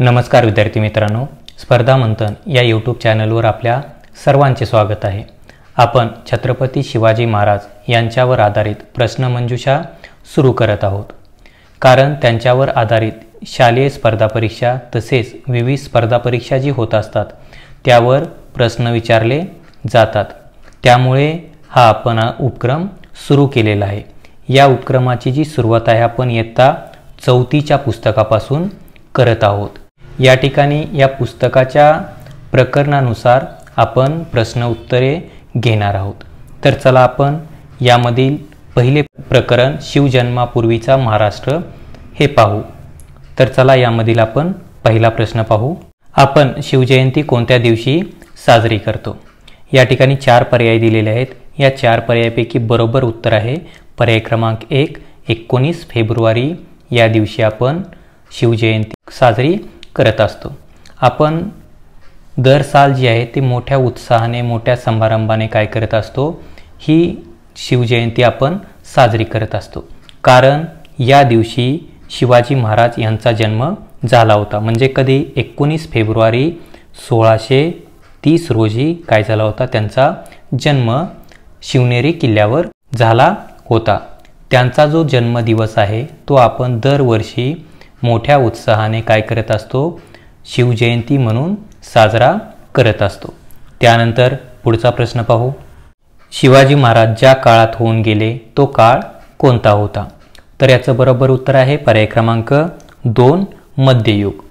नमस्कार विद्यार्थी मित्रांनो, स्पर्धा मंथन या यूट्यूब चॅनलवर आपल्या सर्वांचे स्वागत आहे। आपण छत्रपती शिवाजी महाराज यांच्यावर आधारित प्रश्नमंजुषा सुरू करत आहोत। कारण त्यांच्यावर आधारित शालेय स्पर्धा परीक्षा तसेच विविध स्पर्धा परीक्षा जी होत असतात त्यावर प्रश्न विचारले जातात। त्यामुळे हा आपण उपक्रम सुरू केलेला आहे। या उपक्रमाची जी सुरुवात आहे आपण इयत्ता 4थीच्या पुस्तकापासून करत आहोत। या ठिकाणी या पुस्तकाच्या प्रकरणानुसार आपण प्रश्न उत्तरे घेणार आहोत। तर चला आपण यामधील पहिले प्रकरण शिवजन्मापूर्वीचा महाराष्ट्र हे पाहू। तर चला यामधील आपण पहिला प्रश्न पाहू। आपण शिवजयंती कोणत्या दिवशी साजरी करतो? या ठिकाणी 4 पर्याय दिलेले आहेत। या 4 पर्यायापैकी बरोबर उत्तर आहे पर्याय क्रमांक 1, 19 फेब्रुवारी या दिवशी आपण शिवजयंती साजरी करत असतो। आपण दर साल जी आहे ते मोठ्या उत्साहाने मोठ्या समारंभाने काय करत असतो, ही शिवजयंती आपण साजरी करत असतो। कारण या दिवशी शिवाजी महाराज यांचा जन्म झाला होता। म्हणजे कधी 19 फेब्रुवारी 1630 रोजी काय झाला होता, त्यांचा जन्म शिवनेरी किल्ल्यावर झाला होता। त्यांचा जो जन्मदिवस आहे तो आपण दरवर्षी मोठ्या उत्साहाने काय करत असतो, शिवजयंती म्हणून साजरा करत असतो। त्यानंतर पुढचा प्रश्न पाहू। शिवाजी महाराज ज्या काळात होऊन गेले तो काळ कोणता होता? तर याचं बरोबर उत्तर आहे पर्याय क्रमांक 2, मध्ययुग।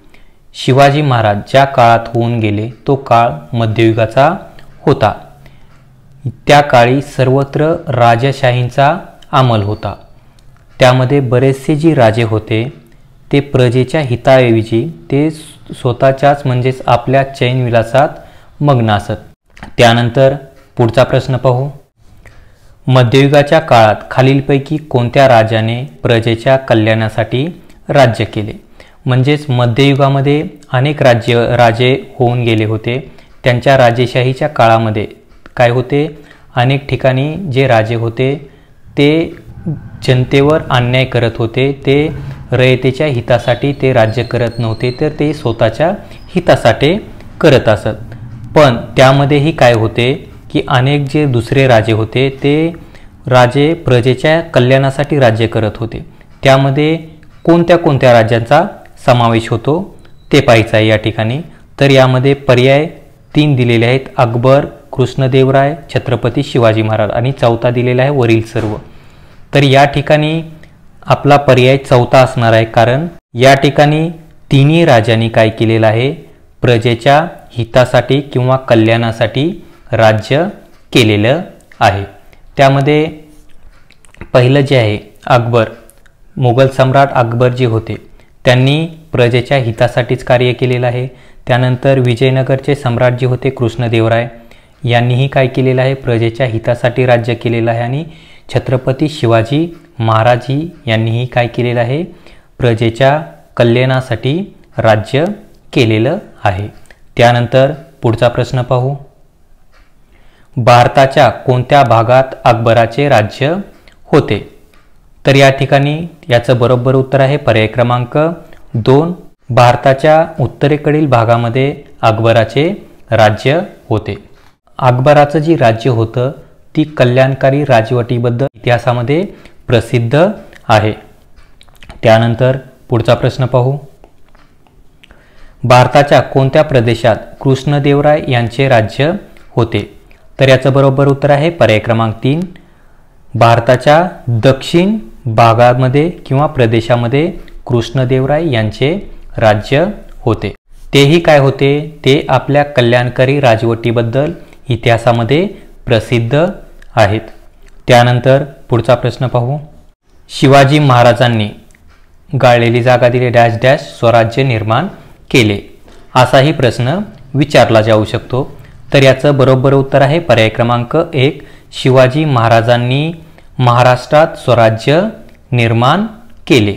शिवाजी महाराज ज्या काळात होऊन गेले तो काळ मध्ययुगाचा होता। त्या काळी सर्वत्र राजशाहींचा अंमल होता। त्यामध्ये बरेचसे जी राजे होते ते प्रजेच्या हिताऐवजी ते स्वतःच्याच म्हणजेच आपल्या चैनविलासात मग्न असत। त्यानंतर पुढचा प्रश्न पाहू। मध्ययुगाच्या काळात खालीलपैकी कोणत्या राजाने प्रजेच्या कल्याणासाठी राज्य केले? म्हणजेच मध्ययुगामध्ये अनेक राजे होऊन गेले होते। त्यांच्या राजेशाहीच्या काळामध्ये काय होते, अनेक ठिकाणी जे राजे होते ते जनतेवर अन्याय करत होते। ते रयतेच्या हितासाठी ते राज्य करत नव्हते, तर ते स्वतःच्या हितासाठी करत असत। पण त्यामध्येही काय होते की अनेक जे दुसरे राजे होते ते राजे प्रजेच्या कल्याणासाठी राज्य करत होते। त्यामध्ये कोणत्या कोणत्या राज्यांचा समावेश होतो ते पाहायचं आहे या ठिकाणी। तर यामध्ये पर्याय 3 दिलेले आहेत, अकबर, कृष्णदेवराय, छत्रपती शिवाजी महाराज आणि 4था दिलेला आहे वरील सर्व। तर या ठिकाणी आपला पर्याय 4था असणार आहे। कारण या ठिकाणी तिन्ही राजांनी काय केलेलं आहे, प्रजेच्या हितासाठी किंवा कल्याणासाठी राज्य केलेलं आहे। त्यामध्ये पहिलं जे आहे अकबर, मुघल सम्राट अकबर जे होते त्यांनी प्रजेच्या हितासाठीच कार्य केलेलं आहे। त्यानंतर विजयनगरचे सम्राट जे होते कृष्णदेवराय यांनीही काय केलेलं आहे, प्रजेच्या हितासाठी राज्य केलेलं आहे। आणि छत्रपती शिवाजी महाराजी यांनीही काय केलेलं आहे, प्रजेच्या कल्याणासाठी राज्य केलेलं आहे। त्यानंतर पुढचा प्रश्न पाहू। भारताच्या कोणत्या भागात अकबराचे राज्य होते? तर या ठिकाणी याचं बरोबर उत्तर आहे पर्याय क्रमांक 2, भारताच्या उत्तरेकडील भागामध्ये अकबराचे राज्य होते। अकबराचं जे राज्य होतं ती कल्याणकारी राजवटीबद्दल इतिहासामध्ये प्रसिद्ध आहे। त्यानंतर पुढचा प्रश्न पाहू। भारताच्या कोणत्या प्रदेशात कृष्णदेवराय यांचे राज्य होते? तर याचं बरोबर उत्तर आहे पर्याय क्रमांक 3, भारताच्या दक्षिण भागामध्ये किंवा प्रदेशामध्ये कृष्णदेवराय यांचे राज्य होते। तेही काय होते, ते आपल्या कल्याणकारी राजवटीबद्दल इतिहासामध्ये प्रसिद्ध आहेत। त्यानंतर पुढचा प्रश्न पाहू। शिवाजी महाराजांनी गाळलेली जागा दिली डॅश डॅश स्वराज्य निर्माण केले, असाही प्रश्न विचारला जाऊ शकतो। तर याचं बरोबर उत्तर आहे पर्याय क्रमांक 1, शिवाजी महाराजांनी महाराष्ट्रात स्वराज्य निर्माण केले।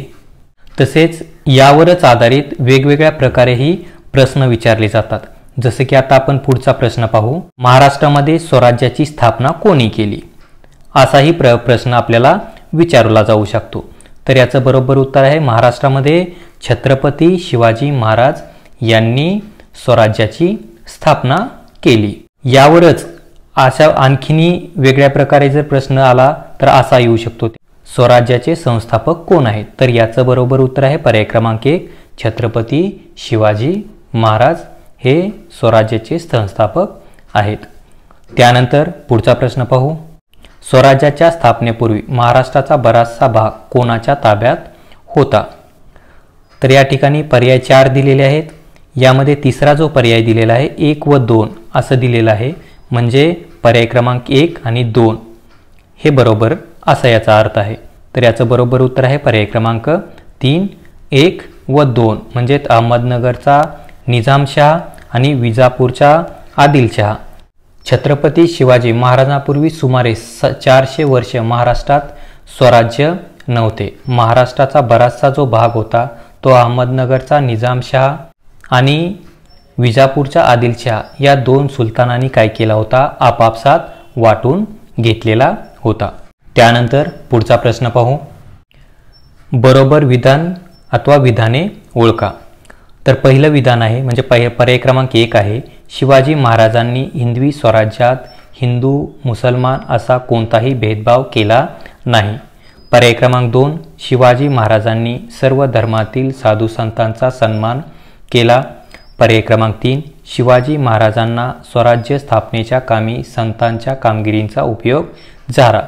तसेच यावरच आधारित वेगवेगळ्या प्रकारेही प्रश्न विचारले जातात। जसे की आता आपण पुढचा प्रश्न पाहू। महाराष्ट्रामध्ये स्वराज्याची स्थापना कोणी केली? असाही प्रश्न आपल्याला विचारला जाऊ शकतो। तर याचं बरोबर उत्तर आहे महाराष्ट्रामध्ये छत्रपती शिवाजी महाराज यांनी स्वराज्याची स्थापना केली। यावरच अशा आणखीनही वेगळ्या प्रकारे जर प्रश्न आला तर असा येऊ शकतो, स्वराज्याचे संस्थापक कोण आहेत? तर याचं बरोबर उत्तर आहे पर्याय क्रमांक 1 छत्रपती शिवाजी महाराज हे स्वराज्याचे संस्थापक आहेत। त्यानंतर पुढचा प्रश्न पाहू। स्वराज्याच्या स्थापनेपूर्वी महाराष्ट्राचा बराचसा भाग कोणाच्या ताब्यात होता? तर या ठिकाणी पर्याय 4 दिलेले आहेत। यामध्ये तिसरा जो पर्याय दिलेला आहे 1 व 2 असं दिलेलं आहे, म्हणजे पर्याय क्रमांक 1 आणि 2 हे बरोबर असा याचा अर्थ आहे। तर याचं बरोबर उत्तर आहे पर्याय क्रमांक 3 1 व 2 म्हणजे अहमदनगरचा निजामशाह आणि विजापूरचा आदिलशाह। छत्रपती शिवाजी महाराजांपूर्वी सुमारे 400 वर्ष महाराष्ट्रात स्वराज्य नव्हते। महाराष्ट्राचा बराचसा जो भाग होता तो अहमदनगरचा निजामशाह आणि विजापूरचा आदिलशाह या 2 सुलतानांनी काय केला होता, आपापसात वाटून घेतलेला होता। त्यानंतर पुढचा प्रश्न पाहू। बरोबर विधान अथवा विधाने ओळखा। तर पहिलं विधान आहे म्हणजे पर्याय क्रमांक 1 आहे, शिवाजी महाराजांनी हिंदवी स्वराज्यात हिंदू मुसलमान असा कोणताही भेदभाव केला नाही। पर्याय क्रमांक 2 शिवाजी महाराजांनी सर्व धर्मातील साधू संतांचा सन्मान केला। पर्याय क्रमांक 3 शिवाजी महाराजांना स्वराज्य स्थापनेच्या कामी संतांच्या कामगिरींचा उपयोग झाला।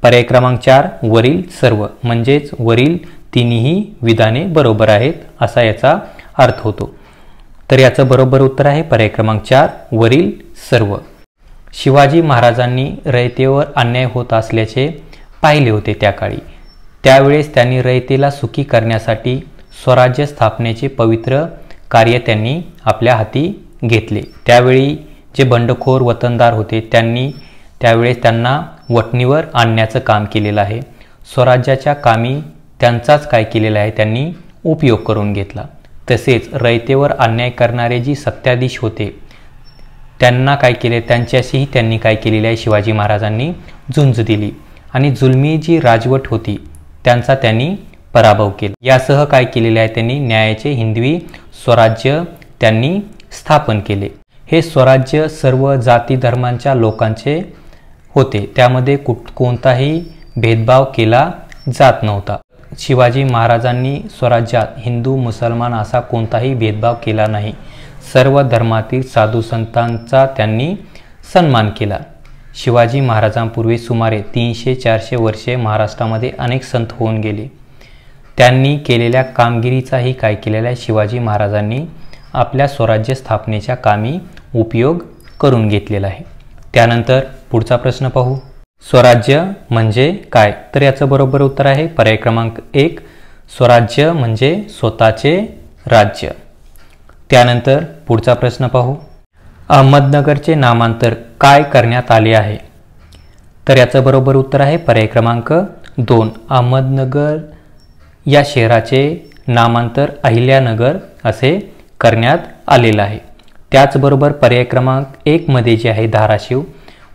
पर्याय क्रमांक 4 वरील सर्व म्हणजेच वरील तिन्ही विधाने बरोबर आहेत असा याचा अर्थ होतो। तर याचं बरोबर उत्तर आहे पर्याय क्रमांक 4 वरील सर्व। शिवाजी महाराजांनी रयतेवर अन्याय होत असल्याचे पाहिले होते त्या काळी, त्यावेळेस त्यांनी रयतेला सुखी करण्यासाठी स्वराज्य स्थापनेचे पवित्र कार्य त्यांनी आपल्या हाती घेतले। त्यावेळी जे बंडखोर वतनदार होते त्यावेळेस त्यांना वटणीवर आणण्याचं काम केलेलं आहे। स्वराज्याच्या कामी त्यांचाच काय केलेला आहे, त्यांनी उपयोग करून घेतला। तसेच रयतेवर अन्याय करणारे जी सत्ताधीश होते त्यांना काय केले, त्यांच्याशीही त्यांनी काय केलेले आहे, शिवाजी महाराजांनी झुंज दिली आणि जुलमी जी राजवट होती त्यांचा त्यांनी पराभव केला। यासह काय केलेले आहे, त्यांनी न्यायाचे हिंदवी स्वराज्य त्यांनी स्थापन केले। हे स्वराज्य सर्व जाती धर्मांच्या लोकांचे होते, त्यामध्ये कोणताही भेदभाव केला जात नव्हता। शिवाजी महाराजांनी स्वराज्यात हिंदू मुसलमान असा कोणताही भेदभाव केला नाही। सर्व धर्मातील साधू संतांचा त्यांनी सन्मान केला। शिवाजी महाराजांपूर्वी सुमारे 300-400 वर्षे महाराष्ट्रामध्ये अनेक संत होऊन गेले। त्यांनी केलेल्या कामगिरीचाही काय केलेला आहे, शिवाजी महाराजांनी आपल्या स्वराज्य स्थापनेच्या कामी उपयोग करून घेतलेला आहे। त्यानंतर पुढचा प्रश्न पाहू। स्वराज्य म्हणजे काय? तर याचं बरोबर उत्तर आहे पर्याय क्रमांक 1 स्वराज्य म्हणजे स्वतःचे राज्य। त्यानंतर पुढचा प्रश्न पाहू। अहमदनगरचे नामांतर काय करण्यात आले आहे? तर याचं बरोबर उत्तर आहे पर्याय क्रमांक 2 अहमदनगर या शहराचे नामांतर अहिल्यानगर असे करण्यात आलेलं आहे। त्याचबरोबर पर्याय क्रमांक 1 मध्ये जे आहे धाराशिव,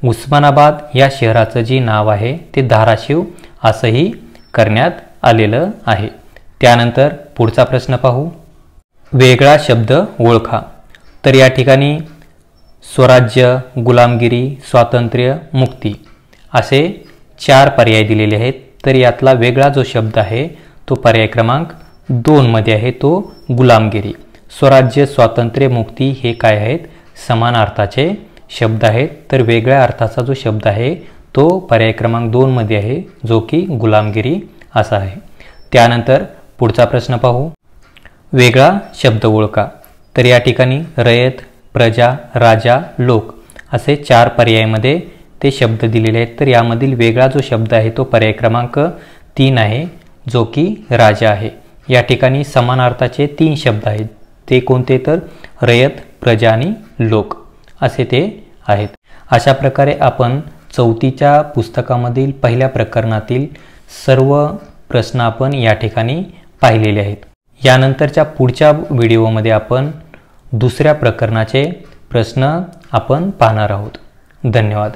उस्मानाबाद या शहराचं जे नाव आहे ते धाराशिव असंही करण्यात आलेलं आहे। त्यानंतर पुढचा प्रश्न पाहू। वेगळा शब्द ओळखा। तर या ठिकाणी स्वराज्य, गुलामगिरी, स्वातंत्र्य, मुक्ती असे 4 पर्याय दिलेले आहेत। तर यातला वेगळा जो शब्द आहे तो पर्याय क्रमांक 2 मध्ये आहे, तो गुलामगिरी। स्वराज्य, स्वातंत्र्य, मुक्ती हे काय आहेत, समान अर्थाचे शब्द आहेत। तर वेगळ्या अर्थाचा जो शब्द आहे तो पर्याय क्रमांक 2 मध्ये आहे, जो की गुलामगिरी असा आहे। त्यानंतर पुढचा प्रश्न पाहू। वेगळा शब्द ओळखा। तर या ठिकाणी रयत, प्रजा, राजा, लोक असे 4 पर्यायामध्ये ते शब्द दिलेले आहेत। तर यामधील वेगळा जो शब्द आहे तो पर्याय क्रमांक 3 आहे, जो की राजा आहे। या ठिकाणी समान अर्थाचे 3 शब्द आहेत, ते कोणते तर रयत, प्रजा आणि लोक असे ते आहेत। अशा प्रकारे आपण 4थीच्या पुस्तकामधील पहिल्या प्रकरणातील सर्व प्रश्न आपण या ठिकाणी पाहिलेले आहेत। यानंतरच्या पुढच्या व्हिडिओमध्ये आपण दुसऱ्या प्रकरणाचे प्रश्न आपण पाहणार आहोत। धन्यवाद।